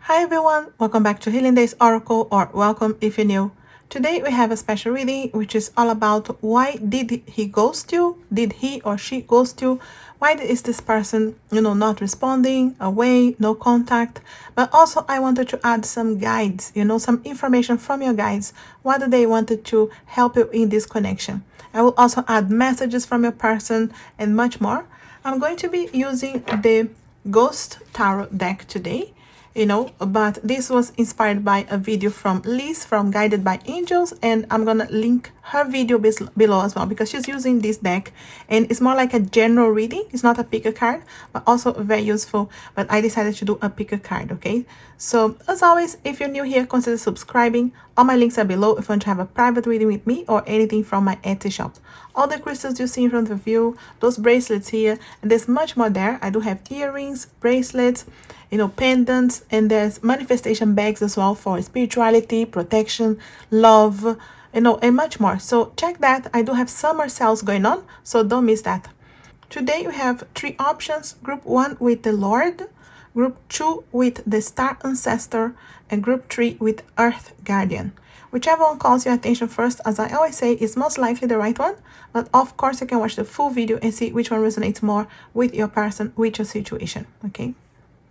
Hi everyone, welcome back to Healing Days Oracle, or welcome if you're new. Today we have a special reading which is all about why did he ghost you? Did he or she ghost you? Why is this person, not responding, away, no contact? But also I wanted to add some guides, some information from your guides. What do they wanted to help you in this connection? I will also add messages from your person and much more. I'm going to be using the Ghost Tarot deck today, but this was inspired by a video from Liz from Guided by Angels, and I'm gonna link her video below as well because she's using this deck and it's more like a general reading. It's not a pick a card, but also very useful, but I decided to do a pick a card. Okay, so as always, if you're new here, consider subscribing. All my links are below if you want to have a private reading with me or anything from my Etsy shop. All the crystals you see in front of you, those bracelets here, and there's much more there. I do have earrings, bracelets, pendants, and there's manifestation bags as well for spirituality, protection, love, and much more. So check that. I do have summer sales going on, so don't miss that. Today we have three options: group 1 with the Lord, group 2 with the Star Ancestor, and group 3 with Earth Guardian. Whichever one calls your attention first, as I always say, is most likely the right one, but of course you can watch the full video and see which one resonates more with your person, with your situation. Okay,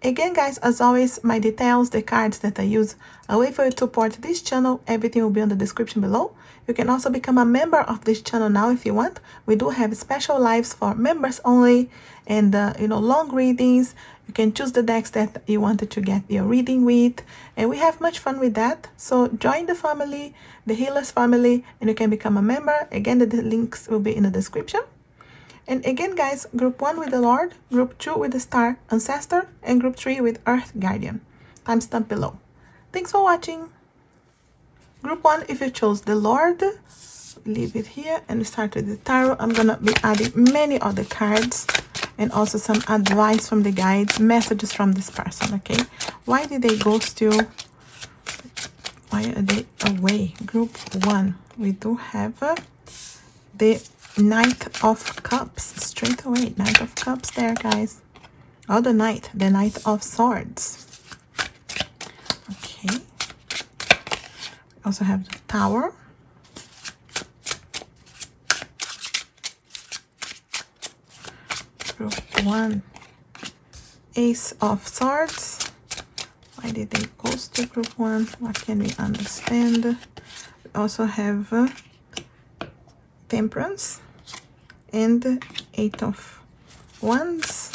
again guys, as always, my details, the cards that I use, a way for you to support this channel, everything will be on the description below. You can also become a member of this channel now if you want. We do have special lives for members only, and long readings. You can choose the decks that you wanted to get your reading with, and we have much fun with that. So join the family, the Healers family, and you can become a member. Again, the links will be in the description. And again guys, group 1 with the Lord, group 2 with the Star Ancestor, and group 3 with Earth Guardian. Timestamp below. Thanks for watching. Group 1, if you chose the Lord, leave it here and start with the tarot. I'm gonna be adding many other cards and also some advice from the guides, messages from this person. Okay, why did they ghost you? Why are they away? Group 1, we do have the Knight of Cups straight away. Knight of Cups there, guys. Oh, the Knight of Swords. Okay, also have the Tower, group 1, Ace of Swords. Why did they ghost to group 1? What can we understand? We also have Temperance and 8 of Wands.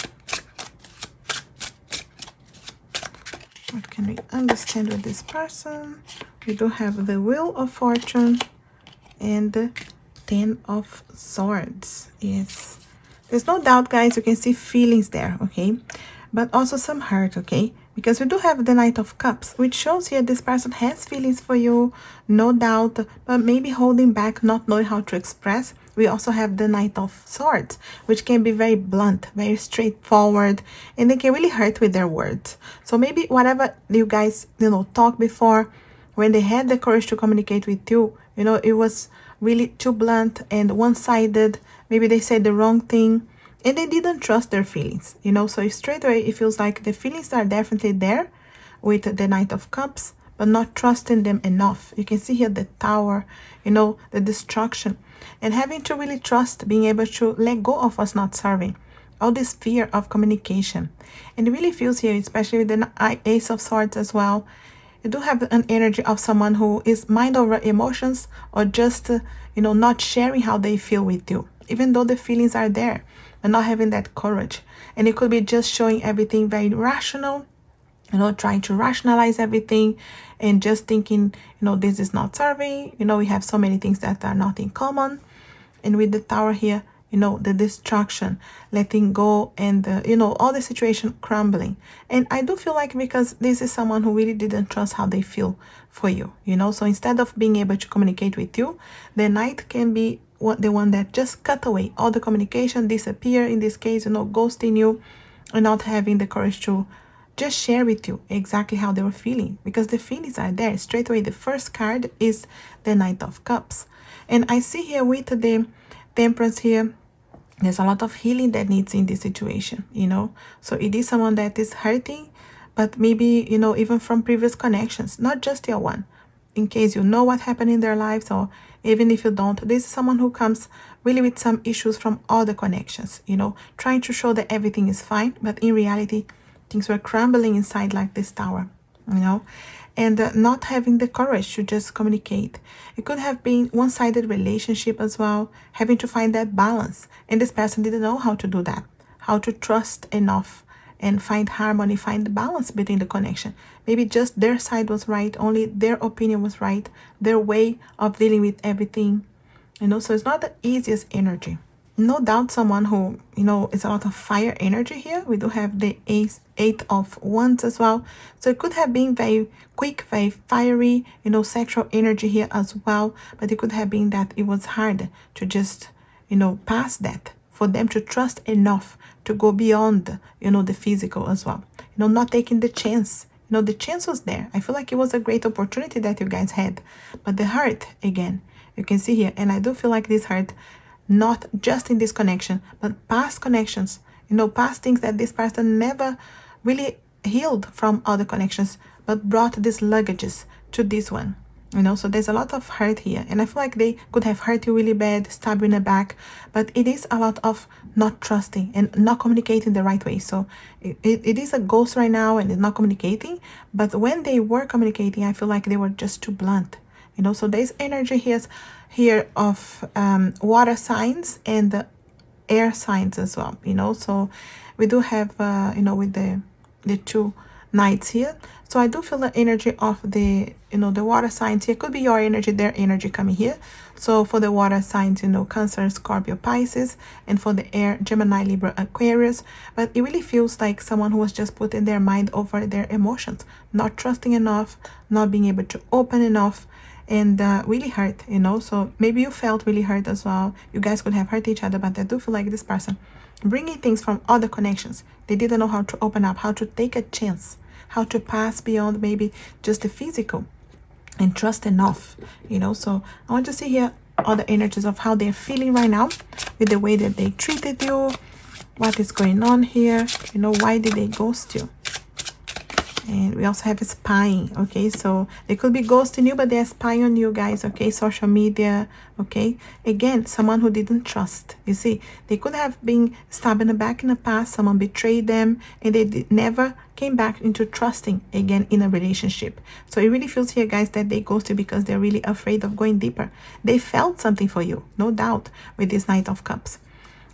What can we understand with this person? We do have the Wheel of Fortune and 10 of Swords. Yes, there's no doubt guys, you can see feelings there. Okay, but also some hurt. Okay, because we do have the Knight of Cups, which shows here this person has feelings for you, no doubt, but maybe holding back, not knowing how to express. We also have the Knight of Swords, which can be very blunt, very straightforward, and they can really hurt with their words. So maybe whatever you guys, talked before, when they had the courage to communicate with you, it was really too blunt and one-sided. Maybe they said the wrong thing and they didn't trust their feelings, so straight away it feels like the feelings are definitely there with the Knight of Cups, but not trusting them enough. You can see here the Tower, the destruction, and having to really trust, being able to let go of what's not serving, all this fear of communication. And it really feels here, especially with the Ace of Swords as well, you do have an energy of someone who is mind over emotions, or just not sharing how they feel with you, even though the feelings are there, and not having that courage. And it could be just showing everything very rational, trying to rationalize everything and just thinking, this is not serving. We have so many things that are not in common. And with the Tower here, the destruction, letting go, and all the situation crumbling. And I do feel like, because this is someone who really didn't trust how they feel for you, so instead of being able to communicate with you, the Knight can be the one that just cut away all the communication, disappear in this case, ghosting you, and not having the courage to just share with you exactly how they were feeling, because the feelings are there. Straight away, the first card is the Knight of Cups. And I see here with the Temperance here, there's a lot of healing that needs in this situation, so it is someone that is hurting, but maybe, you know, even from previous connections, not just your one. In case you know what happened in their lives, or even if you don't, this is someone who comes really with some issues from other connections, you know, trying to show that everything is fine, but in reality, things were crumbling inside like this tower, you know, and not having the courage to just communicate. It could have been one-sided relationship as well, having to find that balance, and this person didn't know how to do that, how to trust enough and find harmony, find the balance between the connection. Maybe just their side was right, only their opinion was right, their way of dealing with everything, you know. So it's not the easiest energy. No doubt someone who, you know, it's a lot of fire energy here. We do have the eight of wands as well. So it could have been very quick, very fiery, you know, sexual energy here as well. But it could have been that it was hard to just, you know, pass that, for them to trust enough to go beyond, you know, the physical as well. You know, not taking the chance. You know, the chance was there. I feel like it was a great opportunity that you guys had. But the hurt, again, you can see here. And I do feel like this hurt, not just in this connection, but past connections. You know, past things that this person never really healed from other connections, but brought these luggages to this one. You know, so there's a lot of hurt here, and I feel like they could have hurt you really bad, stab you in the back, but it is a lot of not trusting and not communicating the right way. So it is a ghost right now and it's not communicating, but when they were communicating, I feel like they were just too blunt, you know. So there's energy here of water signs and the air signs as well, you know. So we do have you know, with the two knights here. So I do feel the energy of the, you know, the water signs here. Could be your energy, their energy coming here. So for the water signs, you know, Cancer, Scorpio, Pisces, and for the air, Gemini, Libra, Aquarius. But it really feels like someone who was just putting their mind over their emotions, not trusting enough, not being able to open enough, and really hurt, you know. So maybe you felt really hurt as well. You guys could have hurt each other, but I do feel like this person bringing things from other connections. They didn't know how to open up, how to take a chance, how to pass beyond maybe just the physical and trust enough, you know. So I want to see here all the energies of how they're feeling right now with the way that they treated you, what is going on here, you know, why did they ghost you? And we also have spying, okay? So they could be ghosting you, but they're spying on you guys, okay? Social media, okay? Again, someone who didn't trust. You see, they could have been stabbed in the back in the past. Someone betrayed them, and they never came back into trusting again in a relationship. So it really feels here, guys, that they ghost you because they're really afraid of going deeper. They felt something for you, no doubt, with this Knight of Cups.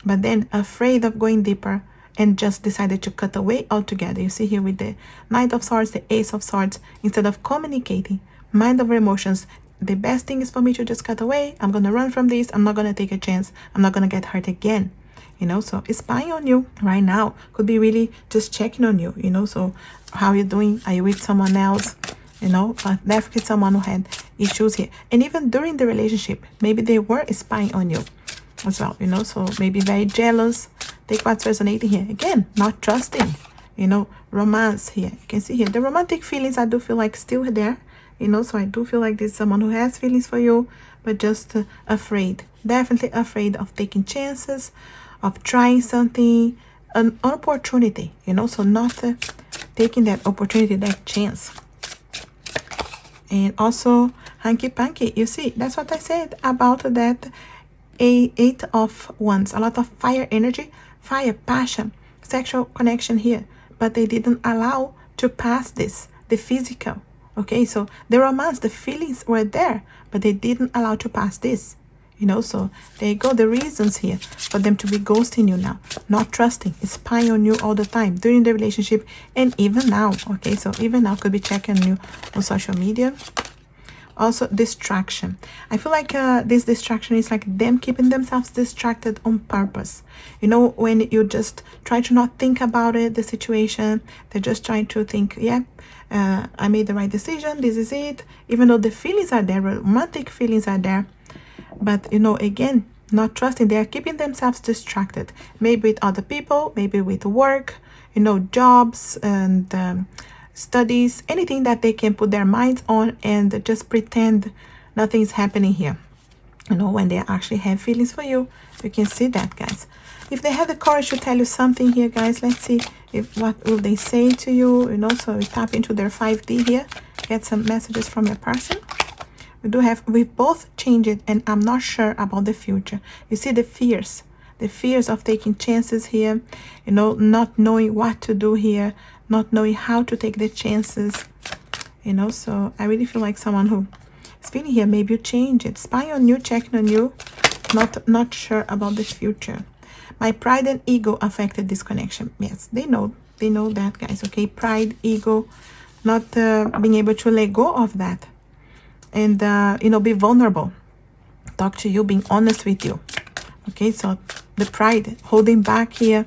But then afraid of going deeper, and just decided to cut away altogether. You see here with the Knight of Swords, the Ace of Swords, instead of communicating, mind over emotions, the best thing is for me to just cut away. I'm going to run from this. I'm not going to take a chance. I'm not going to get hurt again. You know, so it's spying on you right now. Could be really just checking on you, you know. So how are you doing? Are you with someone else? You know, but definitely someone who had issues here. And even during the relationship, maybe they were spying on you as well, you know. So maybe very jealous. Take what's resonating here. Again, not trusting, you know, romance here. You can see here the romantic feelings, I do feel like still there, you know. So I do feel like this is someone who has feelings for you, but just afraid, definitely afraid of taking chances, of trying something, an opportunity, you know. So not taking that opportunity, that chance. And also hanky-panky, you see, that's what I said about that Eight of Wands. A lot of fire energy, fire, passion, sexual connection here, but they didn't allow to pass this, the physical, okay? So the romance, the feelings were there, but they didn't allow to pass this, you know. So there you go, the reasons here for them to be ghosting you now, not trusting, spying on you all the time during the relationship, and even now, okay? So even now could be checking you on social media. Also distraction. I feel like this distraction is like them keeping themselves distracted on purpose, you know. When you just try to not think about it, the situation, they're just trying to think, yeah, I made the right decision, this is it, even though the feelings are there, romantic feelings are there, but you know, again, not trusting. They are keeping themselves distracted, maybe with other people, maybe with work, you know, jobs and studies, anything that they can put their minds on and just pretend nothing is happening here, you know, when they actually have feelings for you. You can see that, guys. If they have the courage to tell you something here, guys, let's see if what will they say to you. You know, so we tap into their 5D here, get some messages from your person. We've both changed, and I'm not sure about the future. You see the fears of taking chances here, you know, not knowing what to do here, not knowing how to take the chances, you know. So I really feel like someone who is feeling here, maybe you change it, spying on you, checking on you, not sure about the future. My pride and ego affected this connection. Yes, they know that, guys. Okay, pride, ego, not being able to let go of that. And, you know, be vulnerable. Talk to you, being honest with you. Okay, so the pride, holding back here,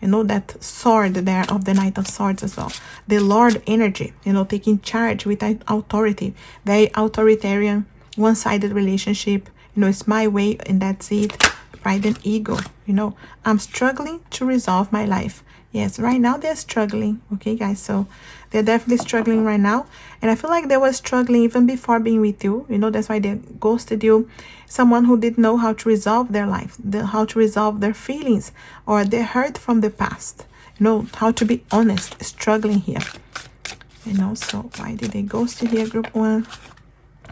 you know, that sword there of the Knight of Swords as well. The Lord energy, you know, taking charge with authority. Very authoritarian, one-sided relationship. You know, it's my way and that's it. Pride and ego, you know. I'm struggling to resolve my life. Yes, right now they're struggling. Okay, guys, so they're definitely struggling right now. And I feel like they were struggling even before being with you. You know, that's why they ghosted you. Someone who didn't know how to resolve their life, how to resolve their feelings or their hurt from the past. You know, how to be honest, struggling here. You know, so why did they ghost you here, group 1?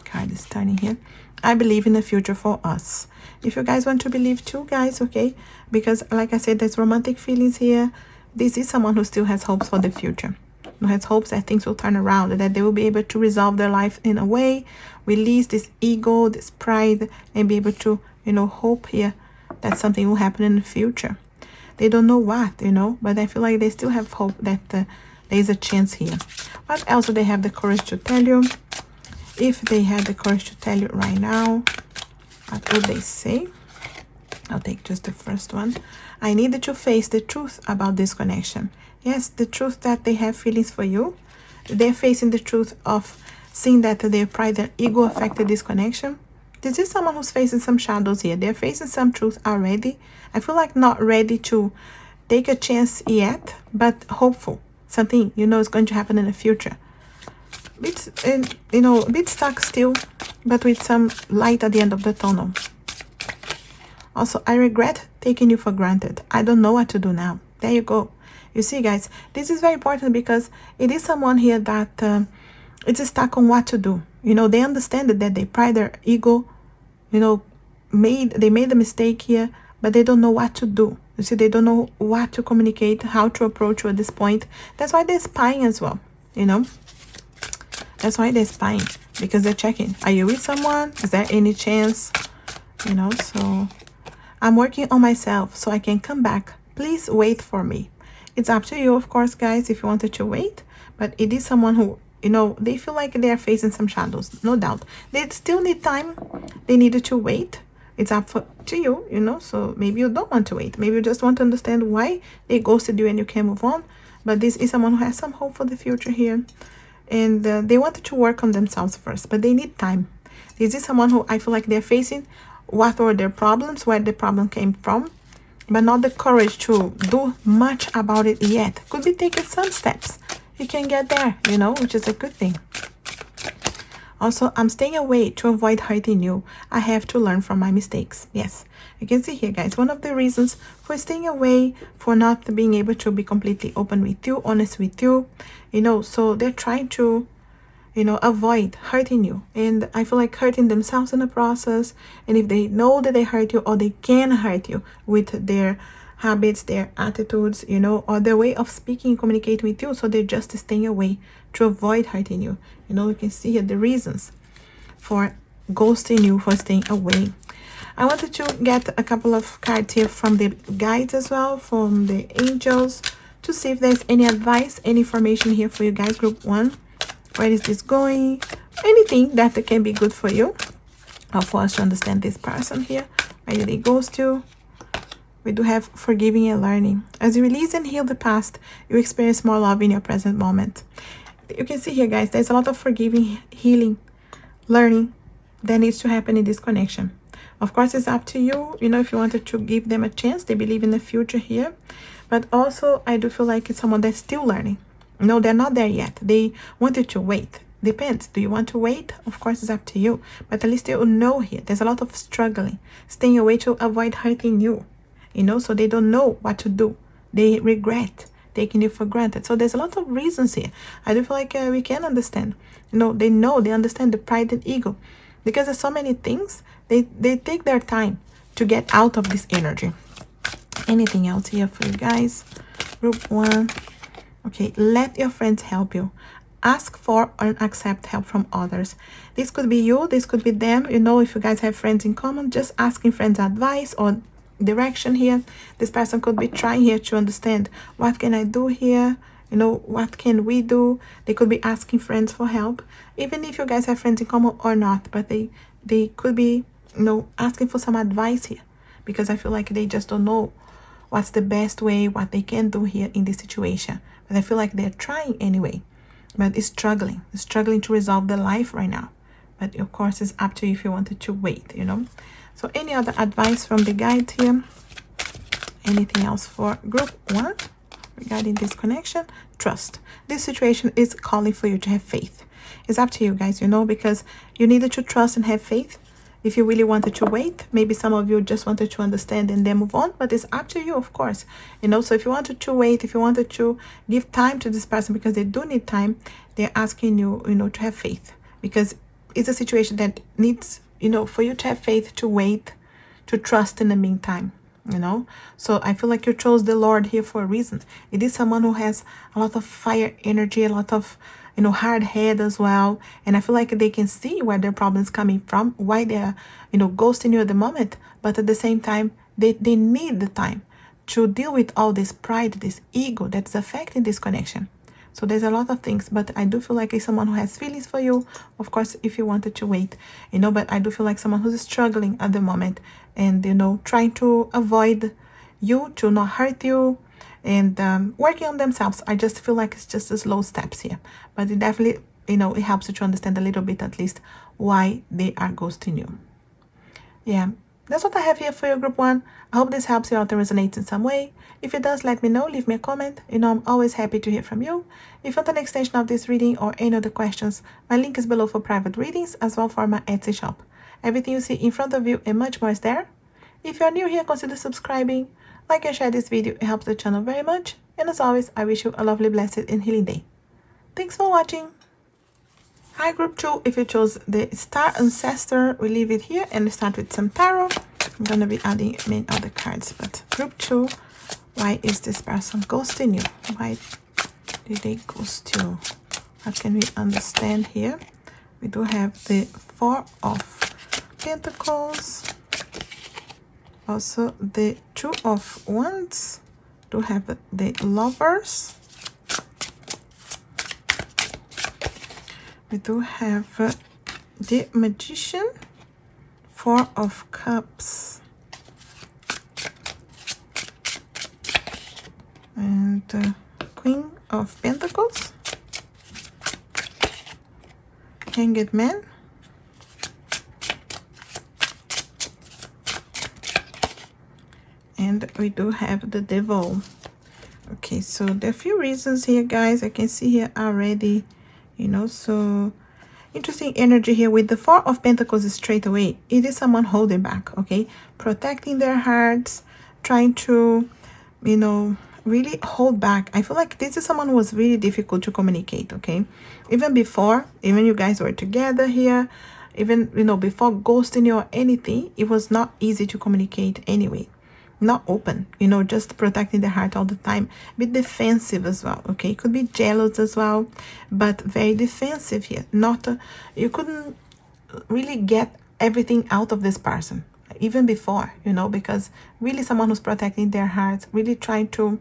Card is turning here. I believe in the future for us. If you guys want to believe too, guys, okay? Because like I said, there's romantic feelings here. This is someone who still has hopes for the future. Who has hopes that things will turn around, that they will be able to resolve their life in a way, release this ego, this pride, and be able to, you know, hope here that something will happen in the future. They don't know what, you know, but I feel like they still have hope that there is a chance here. What else do they have the courage to tell you? If they had the courage to tell you right now, what would they say? I'll take just the first one. I needed to face the truth about this connection. Yes, the truth that they have feelings for you. They're facing the truth of seeing that their pride and ego affected this connection. This is someone who's facing some shadows here. They're facing some truth already. I feel like not ready to take a chance yet, but hopeful. Something, you know, is going to happen in the future. You know, a bit stuck still, but with some light at the end of the tunnel. Also, I regret taking you for granted. I don't know what to do now. There you go. You see, guys, this is very important because it is someone here that it's stuck on what to do. You know, they understand that they pride their ego, you know, they made a mistake here, but they don't know what to do. You see, they don't know what to communicate, how to approach you at this point. That's why they're spying as well, you know. That's why they're spying, because they're checking. Are you with someone? Is there any chance? You know, so I'm working on myself so I can come back. Please wait for me. It's up to you, of course, guys, if you wanted to wait. But it is someone who, you know, they feel like they are facing some shadows, no doubt. They still need time. They needed to wait. It's up to you, you know. So maybe you don't want to wait. Maybe you just want to understand why they ghosted you and you can move on. But this is someone who has some hope for the future here. And they wanted to work on themselves first, but they need time. This is someone who I feel like they're facing what were their problems, where the problem came from, but not the courage to do much about it yet. Could be taking some steps. You can get there, you know, which is a good thing. Also, I'm staying away to avoid hurting you. I have to learn from my mistakes. Yes, you can see here, guys, one of the reasons for staying away, for not being able to be completely open with you, honest with you, you know, so they're trying to, you know, avoid hurting you. And I feel like hurting themselves in the process. And if they know that they hurt you, or they can hurt you with their habits, their attitudes, you know, or their way of speaking, communicating with you, so they're just staying away to avoid hurting you. You know, you can see here the reasons for ghosting you, for staying away. I wanted to get a couple of cards here from the guides as well, from the angels, to see if there's any advice, any information here for you guys, group 1. Where is this going? Anything that can be good for you, or for us to understand this person here. Where did they ghost you? We do have forgiving and learning. As you release and heal the past, you experience more love in your present moment. You can see here, guys, there's a lot of forgiving, healing, learning that needs to happen in this connection. Of course, it's up to you, you know, if you wanted to give them a chance. They believe in the future here. But also, I do feel like it's someone that's still learning. No, they're not there yet. They wanted to wait. Depends. Do you want to wait? Of course, it's up to you. But at least you know here, there's a lot of struggling, staying away to avoid hurting you. you know, so they don't know what to do. They regret taking you for granted. So there's a lot of reasons here. I do feel like we can understand. You know, they understand the pride and ego. Because there's so many things, they take their time to get out of this energy. Anything else here for you guys? Group 1. Okay, let your friends help you. Ask for and accept help from others. This could be you, this could be them. You know, if you guys have friends in common, just asking friends advice or direction here. This person could be trying here to understand, what can I do here? You know, what can we do? They could be asking friends for help, even if you guys have friends in common or not, but they could be, you know, asking for some advice here, because I feel like they just don't know what's the best way, what they can do here in this situation. But I feel like they're trying anyway, but it's struggling to resolve their life right now. But of course, it's up to you if you wanted to wait, you know. So any other advice from the guide here? Anything else for group 1 regarding this connection? Trust. This situation is calling for you to have faith. It's up to you guys, you know, because you needed to trust and have faith. If you really wanted to wait, maybe some of you just wanted to understand and then move on, but it's up to you, of course, you know. So if you wanted to wait, if you wanted to give time to this person, because they do need time, they're asking you, you know, to have faith, because it's a situation that needs, you know, for you to have faith, to wait, to trust in the meantime, you know. So I feel like you chose the Lord here for a reason. It is someone who has a lot of fire energy, a lot of, you know, hard head as well. And I feel like they can see where their problems coming from, why they're, you know, ghosting you at the moment. But at the same time, they need the time to deal with all this pride, this ego that's affecting this connection. So there's a lot of things, but I do feel like it's someone who has feelings for you. Of course, if you wanted to wait, you know, but I do feel like someone who's struggling at the moment and, you know, trying to avoid you, to not hurt you, and working on themselves. I just feel like it's just the slow steps here, but it definitely, you know, it helps you to understand a little bit at least why they are ghosting you. Yeah, that's what I have here for your group 1. I hope this helps you out and resonates in some way. If it does, let me know, leave me a comment. You know, I'm always happy to hear from you. If you want an extension of this reading or any other questions, my link is below for private readings, as well for my Etsy shop. Everything you see in front of you and much more is there. If you're new here, consider subscribing. Like and share this video, it helps the channel very much. And as always, I wish you a lovely, blessed, and healing day. Thanks for watching. Hi, group 2. If you chose the Star Ancestor, we leave it here and start with some tarot. I'm going to be adding many other cards, but group 2, why is this person ghosting you? Why did they ghost you? What can we understand here? We do have the 4 of Pentacles. Also, the 2 of Wands. Do have the Lovers. We do have the Magician, 4 of Cups, and Queen of Pentacles, Hanged Man, and we do have the Devil. Okay, so there are a few reasons here, guys. I can see here already, you know, so interesting energy here with the 4 of Pentacles straight away. It is someone holding back, okay, protecting their hearts, trying to, you know, really hold back. I feel like this is someone who was really difficult to communicate, okay, even before, even you guys were together here, even, you know, before ghosting you or anything, it was not easy to communicate anyway. Not open, you know, just protecting the heart all the time. Be defensive as well, okay? Could be jealous as well, but very defensive here. Not, you couldn't really get everything out of this person, even before, you know, because really someone who's protecting their hearts, really trying to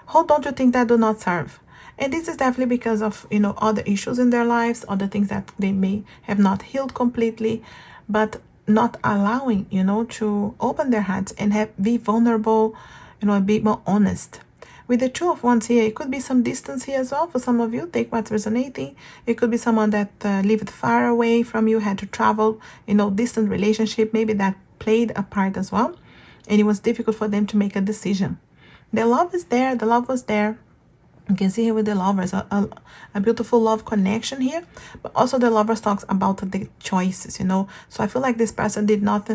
hold on to things that do not serve. And this is definitely because of, you know, other issues in their lives, other things that they may have not healed completely, but not allowing, you know, to open their hearts and be vulnerable, you know, be more honest. With the 2 of Wands here, it could be some distance here as well for some of you. Take what's resonating. It could be someone that lived far away from you, had to travel, you know, distant relationship. Maybe that played a part as well, and it was difficult for them to make a decision. The love is there. The love was there. You can see here with the Lovers a beautiful love connection here, but also the Lovers talks about the choices, you know. So I feel like this person did not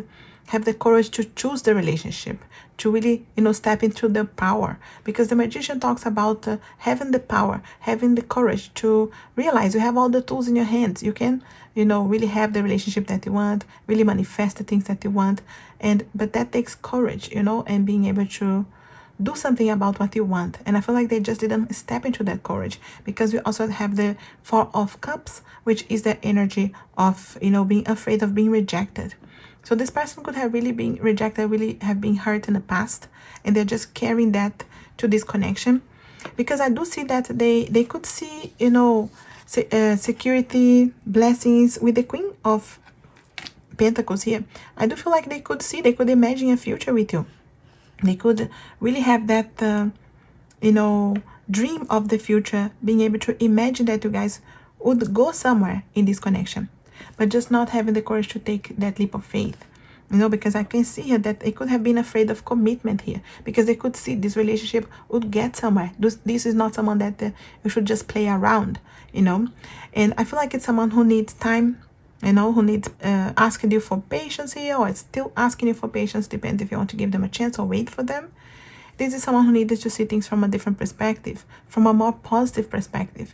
have the courage to choose the relationship, to really, step into the power. Because the magician talks about having the power, having the courage to realize you have all the tools in your hands. You can, really have the relationship that you want, really manifest the things that you want. But that takes courage, and being able to do something about what you want. And I feel like they just didn't step into that courage, because we also have the Four of Cups, which is the energy of, being afraid of being rejected. So this person could have really been rejected, really have been hurt in the past, and they're just carrying that to this connection. Because I do see that they could see, security, blessings with the Queen of Pentacles here. I do feel like they could imagine a future with you. They could really have that, dream of the future, being able to imagine that you guys would go somewhere in this connection, but just not having the courage to take that leap of faith. Because I can see here that they could have been afraid of commitment here, because they could see this relationship would get somewhere. This is not someone that you should just play around, And I feel like it's someone who needs time, who needs asking you for patience here, or it's still asking you for patience, depends if you want to give them a chance or wait for them. This is someone who needed to see things from a different perspective, from a more positive perspective,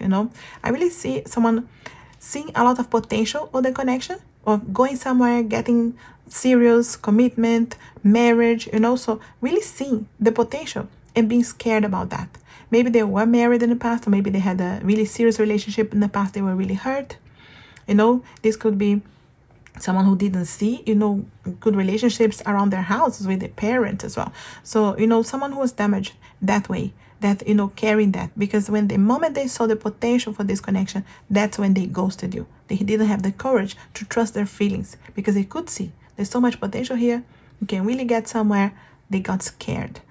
I really see someone seeing a lot of potential on the connection, of going somewhere, getting serious, commitment, marriage, so really seeing the potential and being scared about that. Maybe they were married in the past, or maybe they had a really serious relationship in the past, they were really hurt. This could be someone who didn't see, good relationships around their houses with their parents as well. So, someone who was damaged that way, that, carrying that. Because when the moment they saw the potential for this connection, that's when they ghosted you. They didn't have the courage to trust their feelings, because they could see there's so much potential here. You can really get somewhere. They got scared,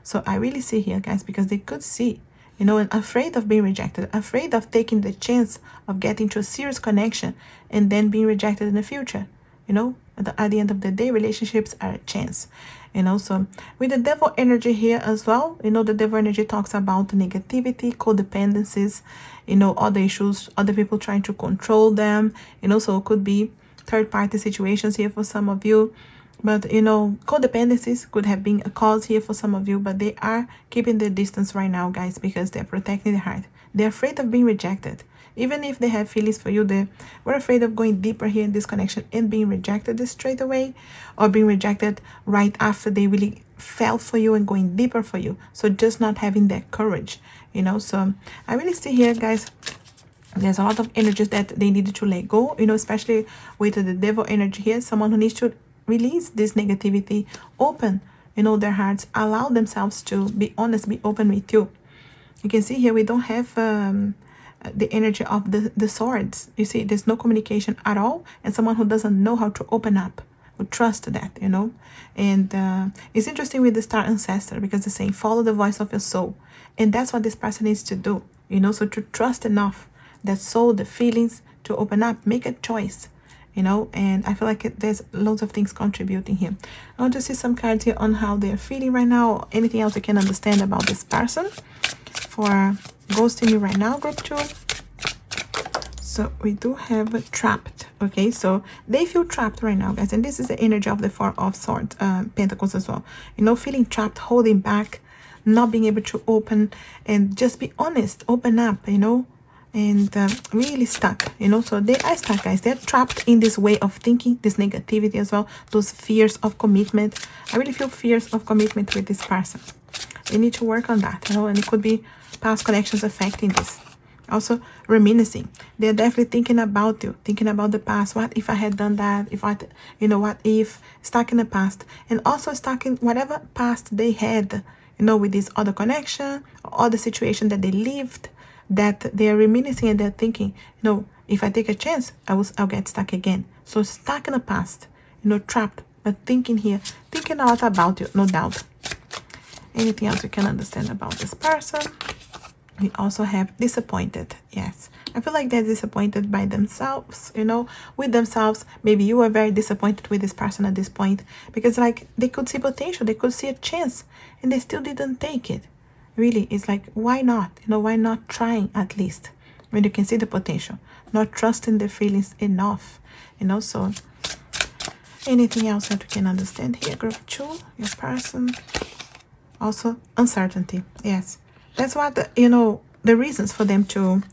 So I really see here, guys, because they could see, and afraid of being rejected, afraid of taking the chance of getting to a serious connection and then being rejected in the future. At the end of the day, relationships are a chance. So with the devil energy here as well, the devil energy talks about negativity, codependencies, other issues, other people trying to control them, so it could be third-party situations here for some of you. But, codependencies could have been a cause here for some of you, but they are keeping their distance right now, guys, because they're protecting their heart. They're afraid of being rejected. Even if they have feelings for you, they were afraid of going deeper here in this connection and being rejected straight away, or being rejected right after they really fell for you and going deeper for you. So just not having that courage, So I really see here, guys, there's a lot of energies that they needed to let go, especially with the devil energy here. Someone who needs to release this negativity, open, their hearts, allow themselves to be honest, be open with you. You can see here we don't have the energy of the swords. You see, there's no communication at all, and someone who doesn't know how to open up, who trust that, And it's interesting with the star ancestor, because they're saying follow the voice of your soul, and that's what this person needs to do, So to trust enough that soul, the feelings, to open up, make a choice. And I feel like there's loads of things contributing here. I want to see some cards here on how they're feeling right now, or anything else you can understand about this person for ghosting you right now, group 2. So we do have trapped. Okay, so they feel trapped right now, guys, and this is the energy of the Four of Swords, Pentacles as well. Feeling trapped, holding back, not being able to open and just be honest, open up, and really stuck, So they are stuck, guys. They're trapped in this way of thinking, this negativity as well, those fears of commitment. I really feel fears of commitment with this person. They need to work on that, and it could be past connections affecting this. Also reminiscing, they're definitely thinking about you, thinking about the past. What if I had done that? If I, what if, stuck in the past, and also stuck in whatever past they had, with this other connection or other situation that they lived, that they're reminiscing, and they're thinking, if I take a chance, I'll get stuck again. So stuck in the past, trapped, but thinking here, thinking a lot about you, no doubt. Anything else you can understand about this person? We also have disappointed. Yes, I feel like they're disappointed by themselves, with themselves. Maybe you were very disappointed with this person at this point, because like they could see potential, they could see a chance, and they still didn't take it. Really, it's like, why not? Why not trying at least when you can see the potential? Not trusting their feelings enough, So Anything else that we can understand here? Group 2, your person. Also, uncertainty. Yes. That's what, the reasons for them to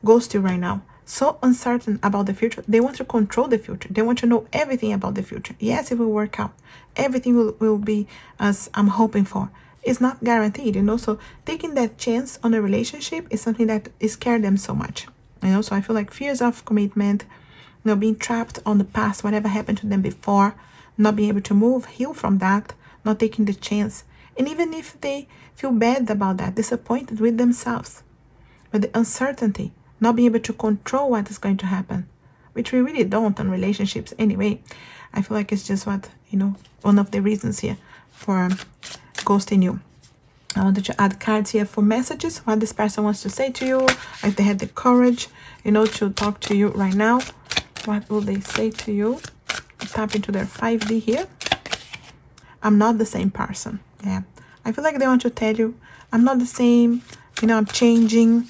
ghost you right now. So uncertain about the future. They want to control the future. They want to know everything about the future. Yes, it will work out. Everything will be as I'm hoping for. It's not guaranteed, So taking that chance on a relationship is something that scares them so much. So I feel like fears of commitment, being trapped on the past, whatever happened to them before, not being able to move, heal from that, not taking the chance. And even if they feel bad about that, disappointed with themselves, but the uncertainty, not being able to control what is going to happen, which we really don't on relationships anyway. I feel like it's just what, one of the reasons here for ghosting you. I wanted to add cards here for messages, what this person wants to say to you, if they had the courage, to talk to you right now. What will they say to you? Tap into their 5D here. I'm not the same person. Yeah. I feel like they want to tell you, I'm not the same, I'm changing,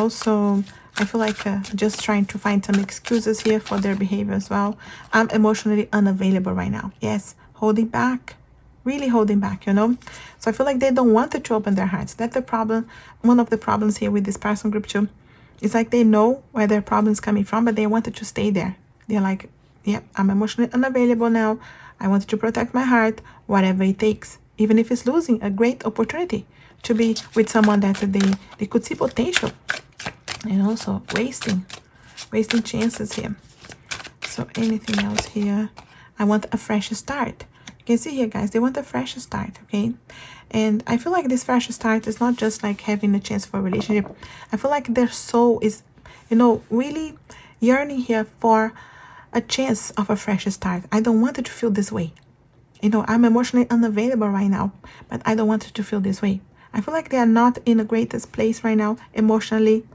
so I feel like just trying to find some excuses here for their behavior as well. I'm emotionally unavailable right now. Yes, holding back, really holding back, So I feel like they don't want to open their hearts. That's the problem. One of the problems here with this person group 2. It's like they know where their problem's coming from, but they wanted to stay there. They're like, yeah, I'm emotionally unavailable now. I want to protect my heart, whatever it takes. Even if it's losing a great opportunity to be with someone that they could see potential. So wasting chances here. So anything else here? I want a fresh start. You can see here, guys, they want a fresh start, okay? And I feel like this fresh start is not just like having a chance for a relationship. I feel like their soul is, really yearning here for a chance of a fresh start. I don't want it to feel this way. I'm emotionally unavailable right now, but I don't want it to feel this way. I feel like they are not in the greatest place right now emotionally,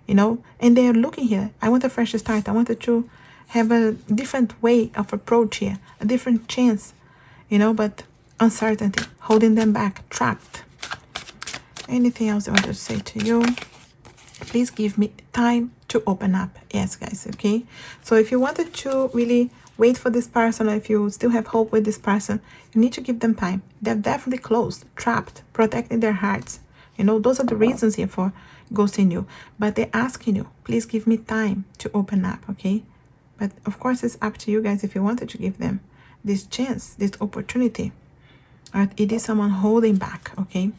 and they are looking here. I want a fresh start. I wanted to have a different way of approach here, a different chance, but uncertainty, holding them back, trapped. Anything else I want to say to you? Please give me time to open up. Yes, guys, okay? So if you wanted to really wait for this person, or if you still have hope with this person, you need to give them time. They're definitely closed, trapped, protecting their hearts. Those are the reasons here for ghosting you. But they're asking you, please give me time to open up, okay? But of course, it's up to you guys if you wanted to give them this chance, this opportunity. Or it is someone holding back, okay?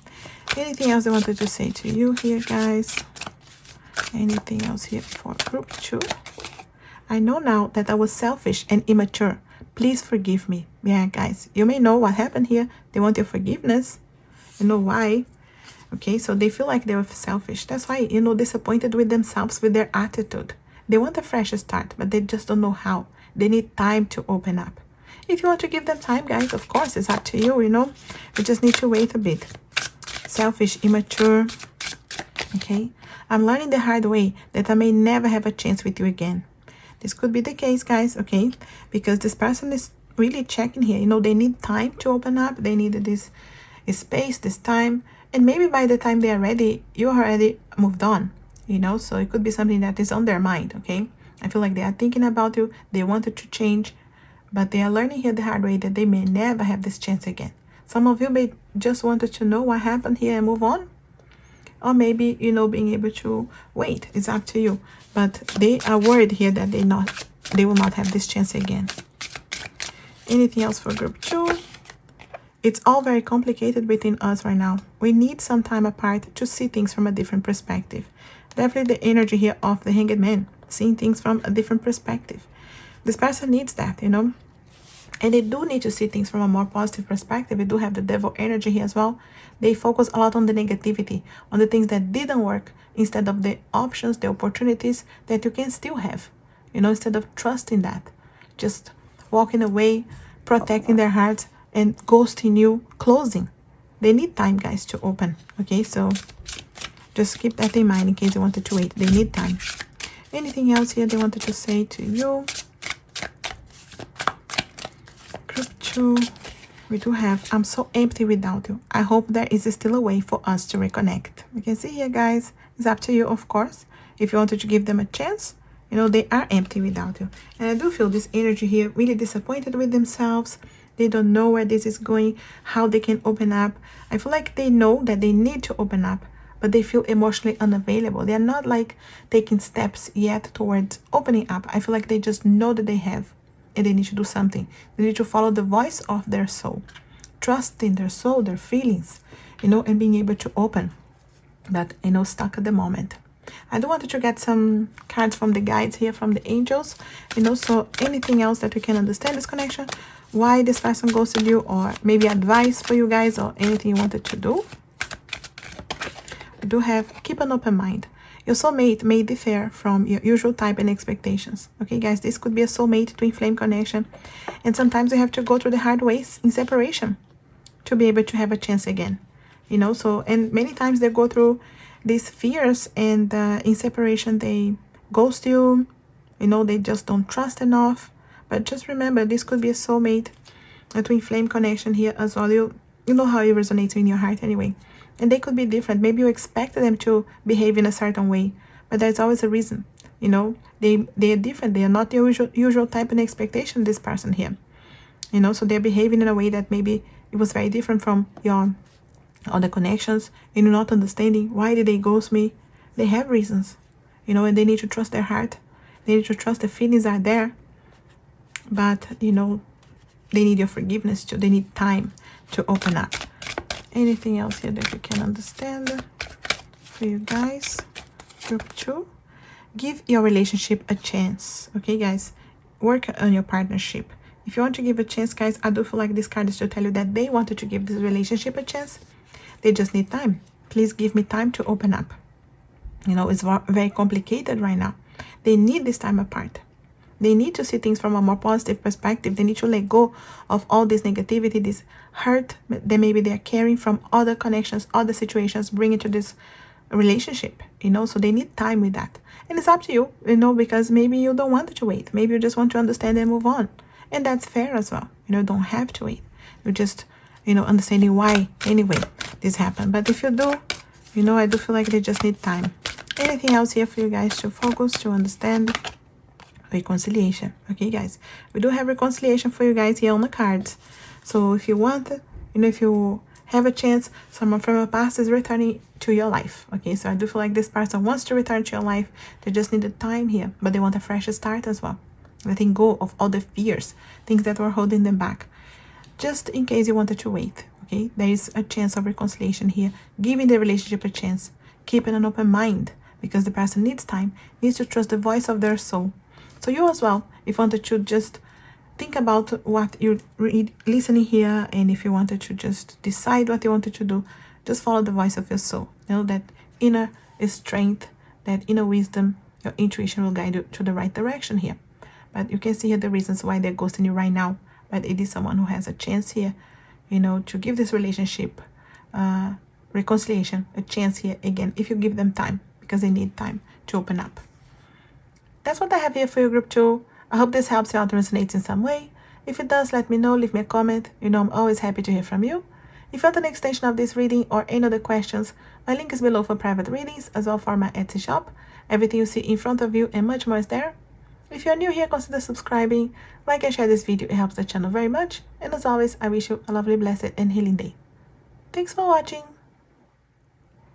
Anything else I wanted to say to you here, guys? Anything else here for group 2? I know now that I was selfish and immature. Please forgive me. Yeah, guys, you may know what happened here. They want your forgiveness. You know why? Okay, so they feel like they were selfish. That's why, disappointed with themselves, with their attitude. They want a fresh start, but they just don't know how. They need time to open up. If you want to give them time, guys, of course, it's up to you, You just need to wait a bit. Selfish, immature. Okay? I'm learning the hard way that I may never have a chance with you again. This could be the case, guys, okay? Because this person is really checking here. They need time to open up. They need this space, this time. And maybe by the time they are ready, you already moved on, So it could be something that is on their mind, okay? I feel like they are thinking about you. They wanted to change. But they are learning here the hard way that they may never have this chance again. Some of you may just wanted to know what happened here and move on. Or maybe, being able to wait. It's up to you. But they are worried here that they will not have this chance again. Anything else for group 2? It's all very complicated between us right now. We need some time apart to see things from a different perspective. Definitely the energy here of the Hanged Man. Seeing things from a different perspective. This person needs that, And they do need to see things from a more positive perspective. We do have the devil energy here as well. They focus a lot on the negativity, on the things that didn't work, instead of the options, the opportunities that you can still have. Instead of trusting that. Just walking away, protecting their hearts, and ghosting you, closing. They need time, guys, to open. Okay, so just keep that in mind in case you wanted to wait. They need time. Anything else here they wanted to say to you? Group 2, we do have, I'm so empty without you. I hope there is still a way for us to reconnect. You can see here, guys, it's up to you, of course. If you wanted to give them a chance, You know, they are empty without you. And I do feel this energy here, really disappointed with themselves. They don't know where this is going, how they can open up. I feel like they know that they need to open up, but they feel emotionally unavailable. They are not like taking steps yet towards opening up. I feel like they just know that they have, and they need to do something. They need to follow the voice of their soul, trust in their soul, their feelings, you know, and being able to open. But, you know, stuck at the moment. I do want to get some cards from the guides here, from the angels, you know, so anything else that we can understand this connection, why this person ghosted you, or maybe advice for you guys, or anything you wanted to do. I do have, keep an open mind. Your soulmate may differ from your usual type and expectations. Okay, guys, this could be a soulmate twin flame connection. And sometimes you have to go through the hard ways in separation to be able to have a chance again. You know, so, and many times they go through these fears, and in separation they ghost you. You know, they just don't trust enough. But just remember, this could be a soulmate, a twin flame connection here as well. You know how it resonates in your heart anyway. And they could be different. Maybe you expected them to behave in a certain way, but there's always a reason. You know, they are different. They are not the usual type and expectation, this person here. You know, so they're behaving in a way that maybe it was very different from your other connections, and you're not understanding why did they ghost me. They have reasons, you know, and they need to trust their heart. They need to trust the feelings are there, but you know, they need your forgiveness too. They need time to open up. Anything else here that you can understand for you guys? Group 2, give your relationship a chance. Okay, guys, work on your partnership. If you want to give a chance, guys, I do feel like this card is to tell you that they wanted to give this relationship a chance. They just need time. Please give me time to open up. You know, it's very complicated right now. They need this time apart. They need to see things from a more positive perspective. They need to let go of all this negativity, this hurt that maybe they're carrying from other connections, other situations, bring into this relationship, you know, so they need time with that. And it's up to you, you know, because maybe you don't want to wait. Maybe you just want to understand and move on. And that's fair as well. You know, you don't have to wait. You just, you know, understanding why anyway this happened. But if you do, you know, I do feel like they just need time. Anything else here for you guys to focus, to understand? Reconciliation. Okay, guys, we do have reconciliation for you guys here on the cards. So if you want, you know, if you have a chance, someone from your past is returning to your life. Okay, so I do feel like this person wants to return to your life. They just need the time here, but they want a fresh start as well. Letting go of all the fears, things that were holding them back. Just in case you wanted to wait, okay, there is a chance of reconciliation here, giving the relationship a chance, keeping an open mind, because the person needs time, needs to trust the voice of their soul. So you as well, if you wanted to just think about what you're listening here, and if you wanted to just decide what you wanted to do, just follow the voice of your soul. You know, that inner strength, that inner wisdom, your intuition will guide you to the right direction here. But you can see here the reasons why they're ghosting you right now. But it is someone who has a chance here, you know, to give this relationship reconciliation a chance here again, if you give them time, because they need time to open up. That's what I have here for you, group 2. I hope this helps you out and resonates in some way. If it does, let me know, leave me a comment. You know, I'm always happy to hear from you. If you want an extension of this reading or any other questions, my link is below for private readings, as well for my Etsy shop. Everything you see in front of you and much more is there. If you're new here, consider subscribing, like and share this video. It helps the channel very much. And as always, I wish you a lovely, blessed, and healing day. Thanks for watching.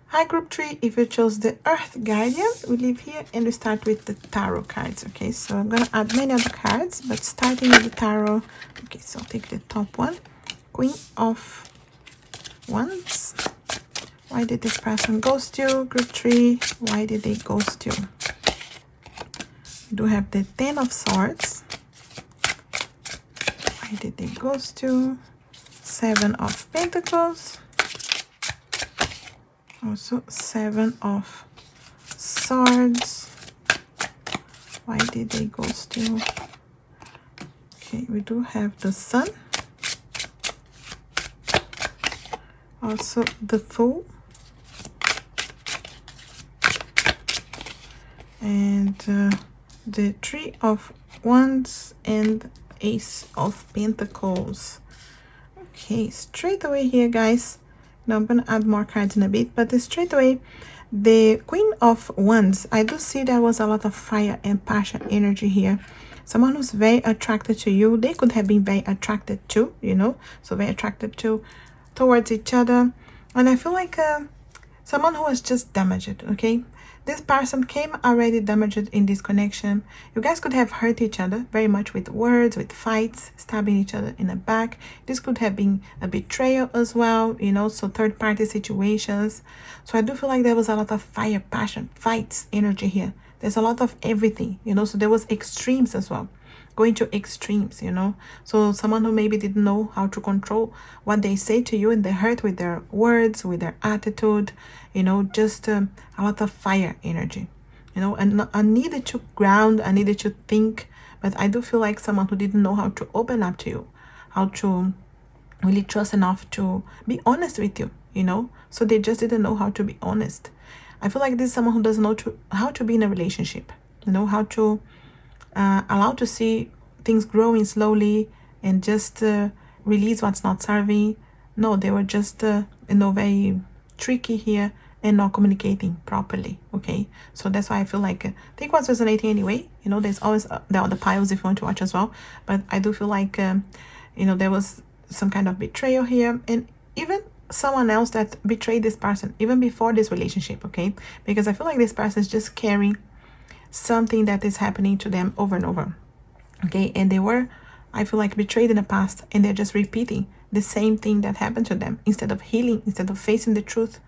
Hi, group 3. If you chose the Earth Guardian, we leave here and we start with the tarot cards. Okay, so I'm going to add many other cards, but starting with the tarot. Okay, so I'll take the top one. Queen of Wands. Why did this person ghost you? Group 3. Why did they ghost you? We do have the 10 of Swords. Why did they ghost you? 7 of Pentacles. Also 7 of Swords. Why did they ghost you? Okay, we do have the Sun. Also the Fool. And the 3 of Wands and Ace of Pentacles. Okay, straight away here, guys. Now I'm going to add more cards in a bit, but straight away, The Queen of Wands, I do see there was a lot of fire and passion energy here. Someone who's very attracted to you, they could have been very attracted to, you know, so very attracted to towards each other. And I feel like someone who was just damaged, okay? This person came already damaged in this connection. You guys could have hurt each other very much with words, with fights, stabbing each other in the back. This could have been a betrayal as well, you know, so third party situations. So I do feel like there was a lot of fire, passion, fights, energy here. There's a lot of everything, you know, so there was extremes as well. Going to extremes, you know. So someone who maybe didn't know how to control what they say to you, and they hurt with their words, with their attitude, you know, just a lot of fire energy, you know. And I needed to ground, I needed to think, but I do feel like someone who didn't know how to open up to you, how to really trust enough to be honest with you, you know. So they just didn't know how to be honest. I feel like this is someone who doesn't know how to be in a relationship, you know, how to allow to see things growing slowly and just release what's not serving. No, they were just, you know, very tricky here and not communicating properly, okay? So that's why I feel like, I think what's resonating anyway, you know, there's always the other piles if you want to watch as well, but I do feel like, you know, there was some kind of betrayal here, and even someone else that betrayed this person even before this relationship, okay? Because I feel like this person is just carrying something that is happening to them over and over, okay? And they were, I feel like, betrayed in the past, and they're just repeating the same thing that happened to them instead of healing, instead of facing the truth,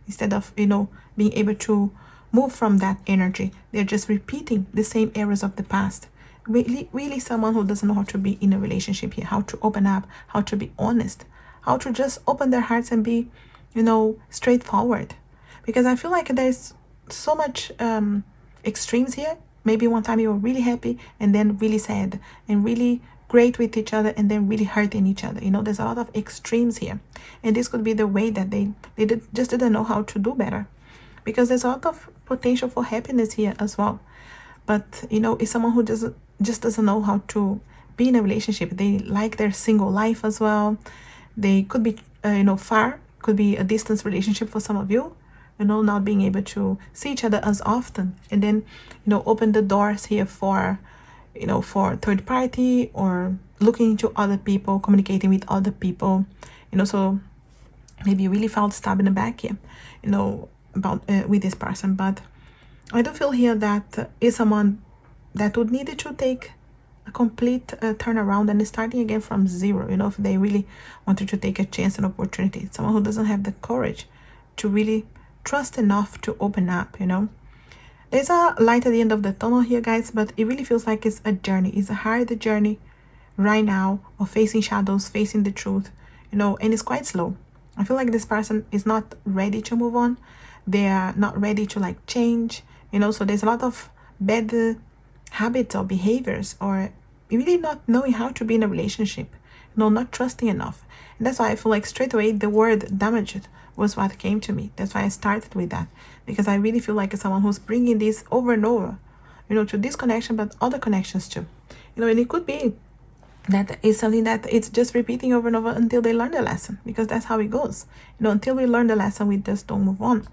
instead of, you know, being able to move from that energy. They're just repeating the same errors of the past. Really someone who doesn't know how to be in a relationship here, how to open up, how to be honest, how to just open their hearts and be, you know, straightforward. Because I feel like there's so much extremes here. Maybe one time you were really happy, and then really sad, and really great with each other, and then really hurting each other. You know, there's a lot of extremes here, and this could be the way that they just didn't know how to do better, because there's a lot of potential for happiness here as well. But you know, it's someone who just doesn't know how to be in a relationship. They like their single life as well. They could be you know, far, could be a distance relationship for some of you, you know, not being able to see each other as often, and then, you know, open the doors here for, you know, for third party, or looking into other people, communicating with other people, you know. So maybe you really felt stabbed in the back here, you know, about with this person. But I do feel here that is someone that would need to take a complete turnaround and starting again from zero, you know, if they really wanted to take a chance and opportunity. Someone who doesn't have the courage to really trust enough to open up, you know. There's a light at the end of the tunnel here, guys, but it really feels like it's a journey. It's a hard journey right now of facing shadows, facing the truth, you know, and it's quite slow. I feel like this person is not ready to move on. They are not ready to like change, you know. So there's a lot of bad habits or behaviors, or really not knowing how to be in a relationship, you know, not trusting enough. And that's why I feel like straight away the word damaged was what came to me. That's why I started with that, because I really feel like it's someone who's bringing this over and over, you know, to this connection, but other connections too, you know. And it could be that is something that it's just repeating over and over until they learn the lesson, because that's how it goes, you know. Until we learn the lesson, we just don't move on,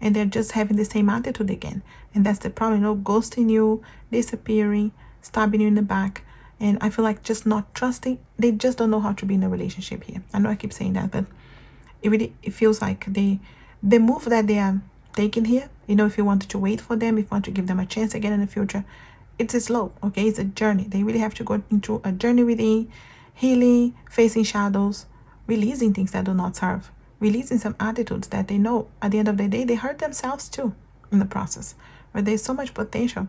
and they're just having the same attitude again. And that's the problem, you know, ghosting you, disappearing, stabbing you in the back. And I feel like just not trusting. They just don't know how to be in a relationship here. I know I keep saying that, but it feels like the move that they are taking here, you know, if you wanted to wait for them, if you want to give them a chance again in the future, it's slow, okay? It's a journey. They really have to go into a journey within, healing, facing shadows, releasing things that do not serve, releasing some attitudes that they know at the end of the day they hurt themselves too in the process, where there's so much potential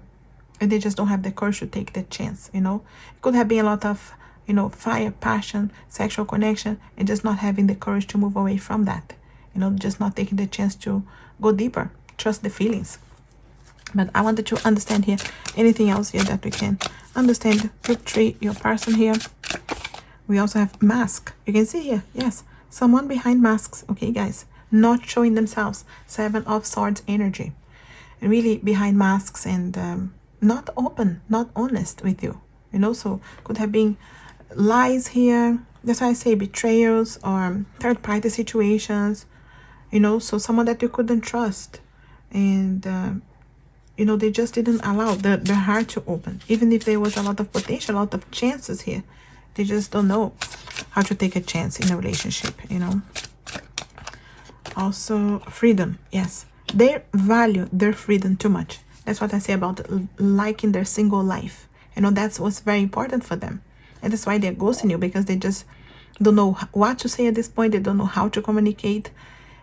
and they just don't have the courage to take the chance, you know. It could have been a lot of, you know, fire, passion, sexual connection, and just not having the courage to move away from that, you know, just not taking the chance to go deeper, trust the feelings. But I wanted to understand here anything else here that we can understand. Portray your person here. We also have mask. You can see here, yes, someone behind masks, okay, guys, not showing themselves. 7 of Swords energy, really behind masks, and not open, not honest with you, you know. So could have been lies here. That's why I say betrayals or third party situations, you know. So someone that you couldn't trust, And you know, they just didn't allow their heart to open, even if there was a lot of potential, a lot of chances here. They just don't know how to take a chance in a relationship, you know. Also, freedom. Yes, they value their freedom too much. That's what I say about liking their single life. You know, that's what's very important for them. And that's why they're ghosting you, because they just don't know what to say at this point. They don't know how to communicate,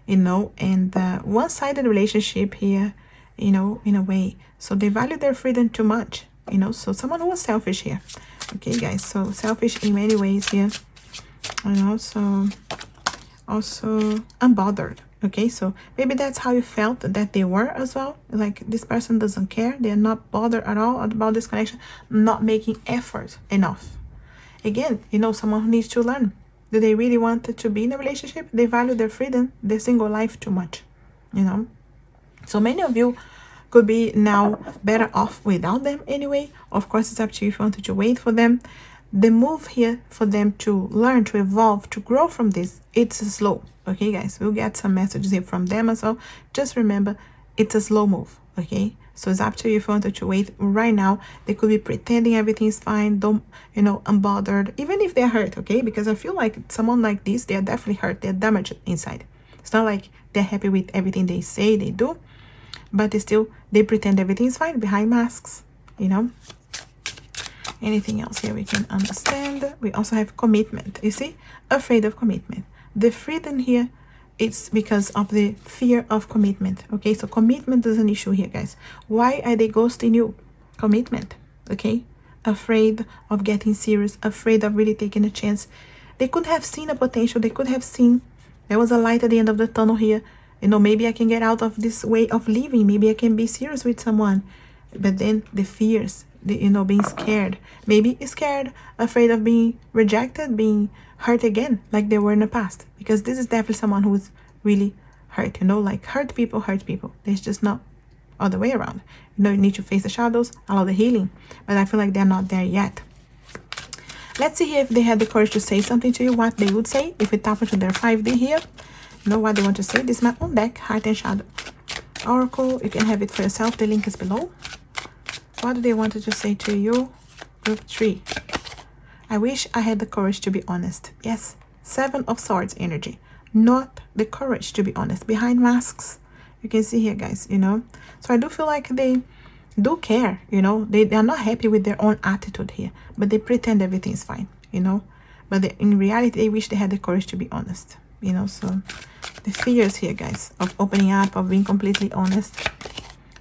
you know. And one-sided relationship here, you know, in a way. So they value their freedom too much, you know. So someone who was selfish here. Okay, guys. So selfish in many ways here. And also unbothered. Okay, so maybe that's how you felt that they were as well. Like, this person doesn't care. They're not bothered at all about this connection. Not making effort enough. Again, you know, someone who needs to learn. Do they really want to be in a relationship? They value their freedom, their single life too much, you know. So many of you could be now better off without them anyway. Of course, it's up to you if you wanted to wait for them. The move here for them to learn, to evolve, to grow from this, it's slow. Okay, guys, we'll get some messages here from them as well. Just remember, it's a slow move. Okay, so it's up to you if you wanted to wait. Right now, they could be pretending everything's fine, don't, you know, unbothered, even if they're hurt. Okay, because I feel like someone like this, they're definitely hurt, they're damaged inside. It's not like they're happy with everything they say they do, but they pretend everything's fine behind masks, you know. Anything else here we can understand? We also have commitment. You see, afraid of commitment. The freedom here, it's because of the fear of commitment. Okay, so commitment is an issue here, guys. Why are they ghosting you? Commitment. Okay, afraid of getting serious, afraid of really taking a chance. They could have seen a potential. They could have seen there was a light at the end of the tunnel here. You know, maybe I can get out of this way of living. Maybe I can be serious with someone. But then the fears, you know, being scared, maybe scared, afraid of being rejected, being hurt again like they were in the past. Because this is definitely someone who's really hurt, you know, like hurt people. There's just not other way around. You know, you need to face the shadows, allow the healing. But I feel like they're not there yet. Let's see here if they had the courage to say something to you, what they would say. If we tap into their 5D here, you know what they want to say. This is my own deck, Heart and Shadow Oracle. You can have it for yourself. The link is below. What do they want to say to you? Group 3. I wish I had the courage to be honest. Yes, 7 of Swords energy. Not the courage to be honest. Behind masks, you can see here, guys, you know. So I do feel like they do care, you know. They are not happy with their own attitude here. But they pretend everything's fine, you know. But in reality, they wish they had the courage to be honest, you know. So the fears here, guys, of opening up, of being completely honest.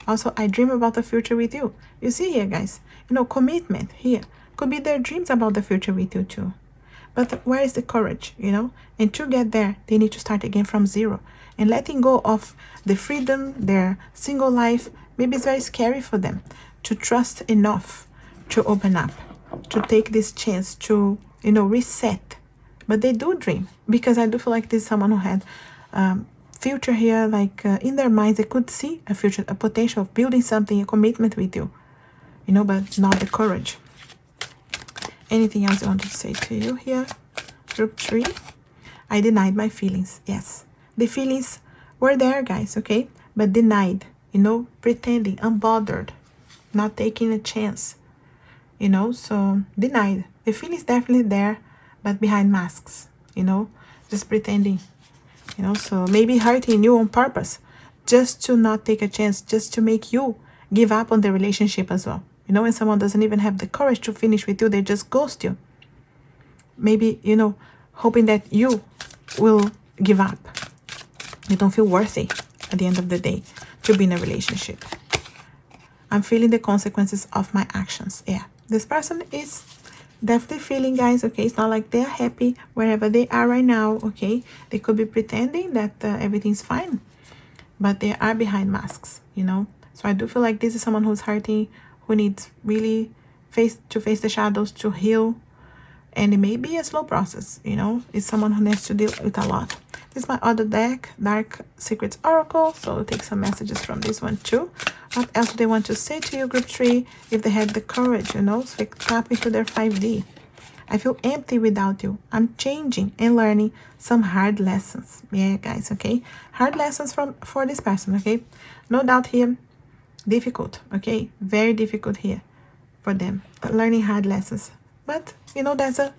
Also, I dream about the future with you. You see here, guys, you know, commitment here. Could be their dreams about the future with you too. But where is the courage, you know? And to get there, they need to start again from zero. And letting go of the freedom, their single life, maybe it's very scary for them to trust enough to open up, to take this chance to, you know, reset. But they do dream, because I do feel like this is someone who had future here, like in their minds, they could see a future, a potential of building something, a commitment with you, you know, but not the courage. Anything else I want to say to you here? Group 3. I denied my feelings. Yes, the feelings were there, guys, okay, but denied, you know, pretending, unbothered, not taking a chance, you know. So denied. The feelings definitely there, but behind masks, you know, just pretending. You know, so maybe hurting you on purpose, just to not take a chance, just to make you give up on the relationship as well. You know, when someone doesn't even have the courage to finish with you, they just ghost you. Maybe, you know, hoping that you will give up. You don't feel worthy at the end of the day to be in a relationship. I'm feeling the consequences of my actions. Yeah, this person is definitely feeling, guys, okay. It's not like they're happy wherever they are right now, okay. They could be pretending that everything's fine, but they are behind masks, you know. So I do feel like this is someone who's hurting, who needs really face the shadows, to heal. And it may be a slow process, you know. It's someone who needs to deal with a lot. This is my other deck, Dark Secrets Oracle. So I'll take some messages from this one too. What else do they want to say to you, Group 3? If they had the courage, you know, so tap into their 5D. I feel empty without you. I'm changing and learning some hard lessons. Yeah, guys, okay? Hard lessons for this person, okay? No doubt here, difficult, okay? Very difficult here for them. Learning hard lessons. But, you know, there's a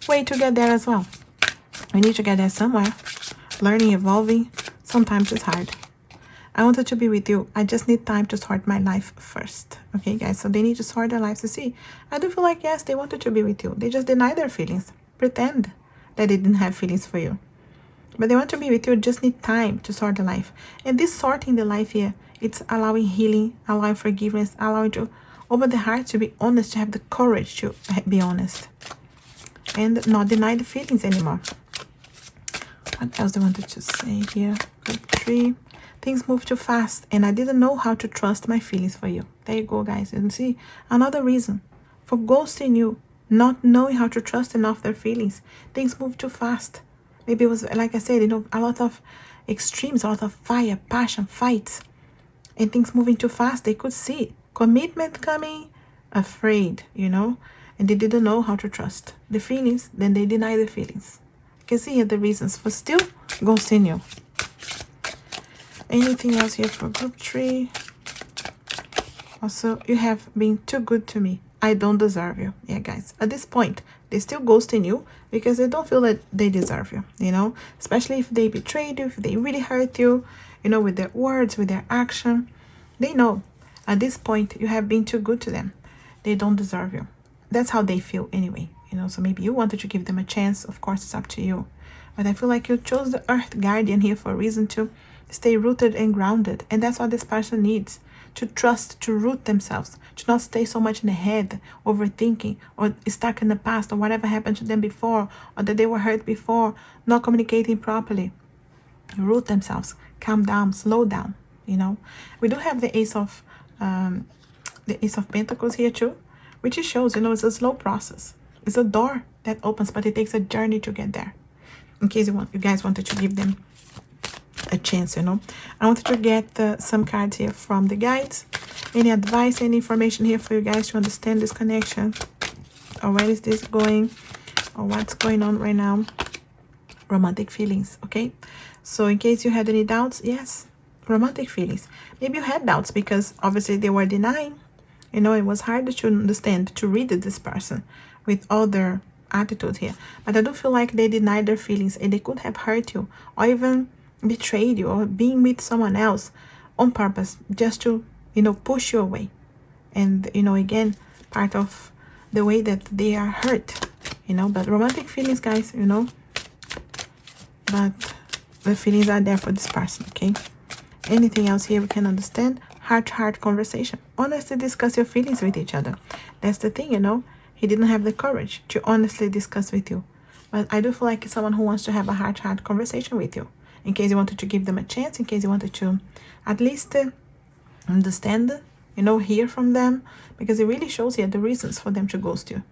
way to get there as well. We need to get there somewhere. Learning, evolving, sometimes it's hard. I wanted to be with you. I just need time to sort my life first. Okay, guys, so they need to sort their lives to see. I do feel like, yes, they wanted to be with you. They just deny their feelings. Pretend that they didn't have feelings for you. But they want to be with you, just need time to sort the life. And this sorting the life here, it's allowing healing, allowing forgiveness, allowing to open the heart to be honest, to have the courage to be honest. And not deny the feelings anymore. What else do I wanted to say here? Group 3. Things move too fast and I didn't know how to trust my feelings for you. There you go, guys. And see, another reason for ghosting you, not knowing how to trust enough their feelings. Things move too fast. Maybe it was, like I said, you know, a lot of extremes, a lot of fire, passion, fights. And things moving too fast. They could see commitment coming, afraid, you know. And they didn't know how to trust the feelings. Then they deny the feelings. You can see here the reasons for still ghosting you. Anything else here for group 3? Also, you have been too good to me. I don't deserve you. Yeah, guys. At this point, they still ghosting you because they don't feel that they deserve you, you know? Especially if they betrayed you, if they really hurt you, you know, with their words, with their action. They know at this point you have been too good to them. They don't deserve you. That's how they feel anyway, you know? So maybe you wanted to give them a chance. Of course, it's up to you. But I feel like you chose the Earth Guardian here for a reason to stay rooted and grounded. And that's what this person needs. To trust, to root themselves. To not stay so much in the head, overthinking, or stuck in the past, or whatever happened to them before, or that they were hurt before, not communicating properly. Root themselves. Calm down, slow down, you know. We do have the Ace of Pentacles here too, which it shows, you know, it's a slow process. It's a door that opens, but it takes a journey to get there. In case you guys wanted to give them a chance, you know. I wanted to get some cards here from the guides. Any advice, any information here for you guys to understand this connection, or where is this going, or what's going on right now. Romantic feelings, okay? So in case you had any doubts, yes, romantic feelings. Maybe you had doubts because obviously they were denying, you know. It was hard to understand, to read this person with all their attitude here. But I do feel like they denied their feelings, and they could have hurt you, or even betrayed you, or being with someone else on purpose, just to, you know, push you away. And, you know, again, part of the way that they are hurt, you know. But romantic feelings, guys, you know, but the feelings are there for this person, okay? Anything else here we can understand? Heart-to-heart conversation. Honestly discuss your feelings with each other. That's the thing, you know. He didn't have the courage to honestly discuss with you. But I do feel like it's someone who wants to have a heart-to-heart conversation with you. In case you wanted to give them a chance, in case you wanted to at least understand, you know, hear from them. Because it really shows here the reasons for them to ghost you.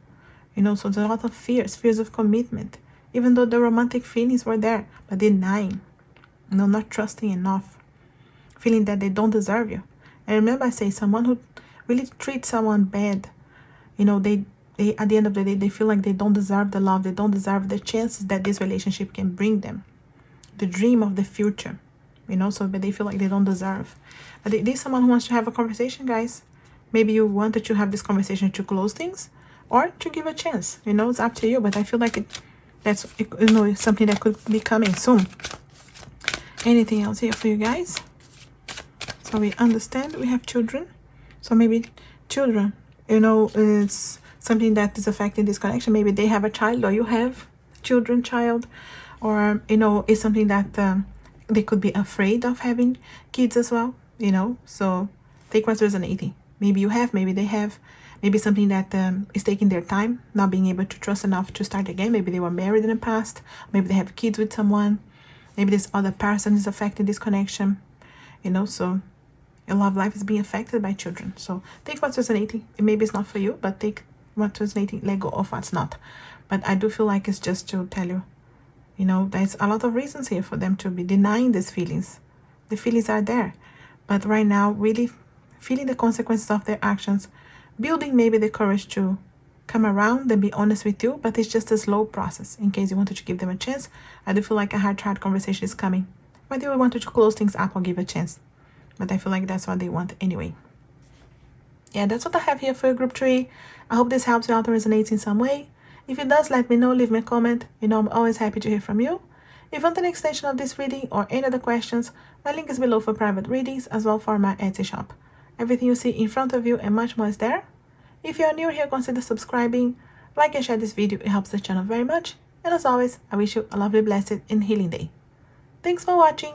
You know, so there's a lot of fears of commitment. Even though the romantic feelings were there, but denying, you know, not trusting enough. Feeling that they don't deserve you. And remember I say, someone who really treats someone bad, you know, they at the end of the day, they feel like they don't deserve the love. They don't deserve the chances that this relationship can bring them. The dream of the future, you know, so but they feel like they don't deserve. But there's someone who wants to have a conversation, guys. Maybe you wanted to have this conversation to close things, or to give a chance, you know, it's up to you. But I feel like that's, you know, something that could be coming soon. Anything else here for you guys? So we understand we have children. So maybe children, you know, it's something that is affecting this connection. Maybe they have a child, or you have children, child, or, you know, it's something that they could be afraid of having kids as well, you know. So take what's resonating. Maybe you have, maybe they have. Maybe something that is taking their time, not being able to trust enough to start again. Maybe they were married in the past. Maybe they have kids with someone. Maybe this other person is affecting this connection, you know. So your love life is being affected by children. So take what's resonating. Maybe it's not for you, but take what's resonating, let go of what's not. But I do feel like it's just to tell you, you know, there's a lot of reasons here for them to be denying these feelings. The feelings are there. But right now, really feeling the consequences of their actions, building maybe the courage to come around and be honest with you, but it's just a slow process. In case you wanted to give them a chance, I do feel like a heart-to-heart conversation is coming. Whether you wanted to close things up or give a chance, but I feel like that's what they want anyway. Yeah, that's what I have here for your group 3. I hope this helps you out or resonates in some way. If it does, let me know, leave me a comment. You know I'm always happy to hear from you. If you want an extension of this reading or any other questions, my link is below for private readings as well for my Etsy shop. Everything you see in front of you and much more is there. If you are new here, consider subscribing, like and share this video, it helps the channel very much. And as always, I wish you a lovely, blessed and healing day. Thanks for watching.